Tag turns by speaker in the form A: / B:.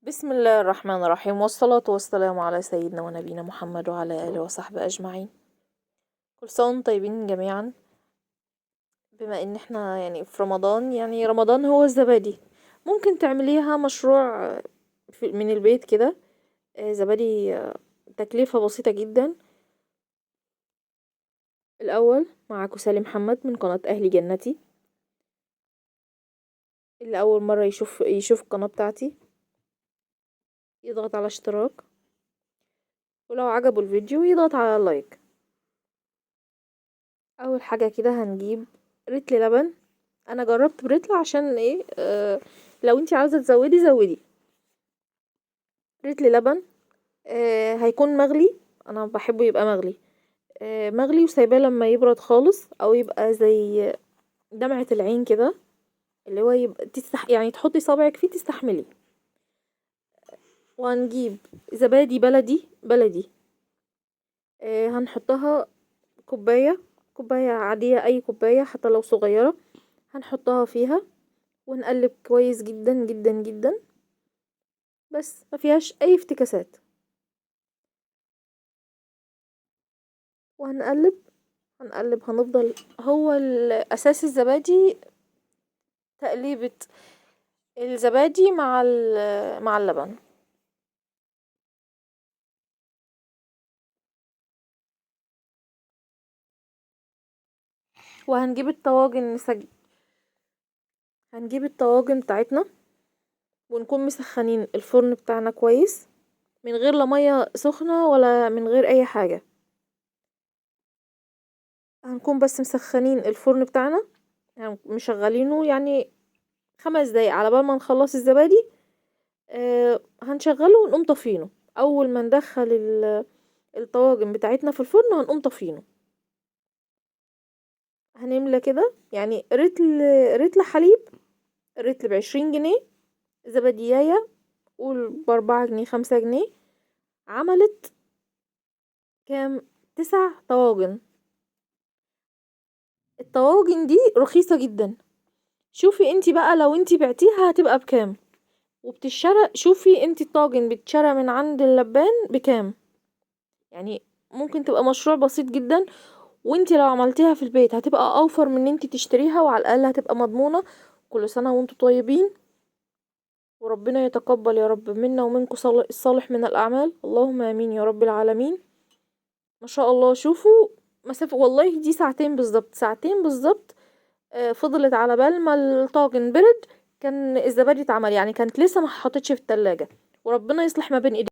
A: بسم الله الرحمن الرحيم، والصلاة والسلام على سيدنا ونبينا محمد وعلى آله وصحبه أجمعين. كل سنة وانتم طيبين جميعا. بما ان احنا في رمضان، رمضان هو الزبادي. ممكن تعمليها مشروع من البيت كده. زبادي، تكلفة بسيطة جدا. الأول معاكم سالي محمد من قناة أهل جنتي. اللي أول مرة يشوف القناة بتاعتي يضغط على اشتراك، ولو عجبه الفيديو يضغط على لايك. اول حاجه كده هنجيب رتل لبن. انا جربت برتل عشان ايه، لو انتي عاوزه تزودي زودي. رتل لبن هيكون مغلي. انا بحبه يبقى مغلي. مغلي وسايباه لما يبرد خالص، او يبقى زي دمعة العين كده، اللي هو يبقى تحطي صابعك فيه تستحملي. وهنجيب زبادي بلدي بلدي. هنحطها كوباية عادية، اي كوباية حتى لو صغيرة. هنحطها فيها ونقلب كويس جدا جدا جدا، بس ما فيهاش اي افتكاسات. وهنقلب هنقلب هنفضل. هو الاساس الزبادي تقليبة الزبادي مع اللبن. وهنجيب الطواجن هنجيب الطواجن بتاعتنا، ونكون مسخنين الفرن بتاعنا كويس، من غير لا ميه سخنه ولا من غير اي حاجه. هنكون بس مسخنين الفرن بتاعنا، مشغلينه 5 دقايق على بال ما نخلص الزبادي. هنشغله ونقوم طافينه. اول ما ندخل الطواجن بتاعتنا في الفرن هنقوم طافينه. هنملى كده رتل حليب. رتل ب20 جنيه. زبادياية قول ب4 جنيه 5 جنيه. عملت كام؟ 9 طواجن. الطواجن دي رخيصة جدا. شوفي انتي بقى لو انتي بعتيها هتبقى بكام، وبتشترى. شوفي انتي الطاجن بتشترى من عند اللبان بكام. ممكن تبقى مشروع بسيط جدا، وانتي لو عملتيها في البيت هتبقى اوفر من ان انتي تشتريها، وعلى الاقل هتبقى مضمونة. كل سنة وانتم طيبين، وربنا يتقبل يا رب منا ومنكم الصالح من الاعمال، اللهم امين يا رب العالمين. ما شاء الله. شوفوا مسافة، والله دي ساعتين بالظبط، ساعتين بالظبط. فضلت على بال ما الطاجن برد، كان الزبادي اتعمل. كانت لسه ما حطتش في التلاجة. وربنا يصلح ما بين ايدينا.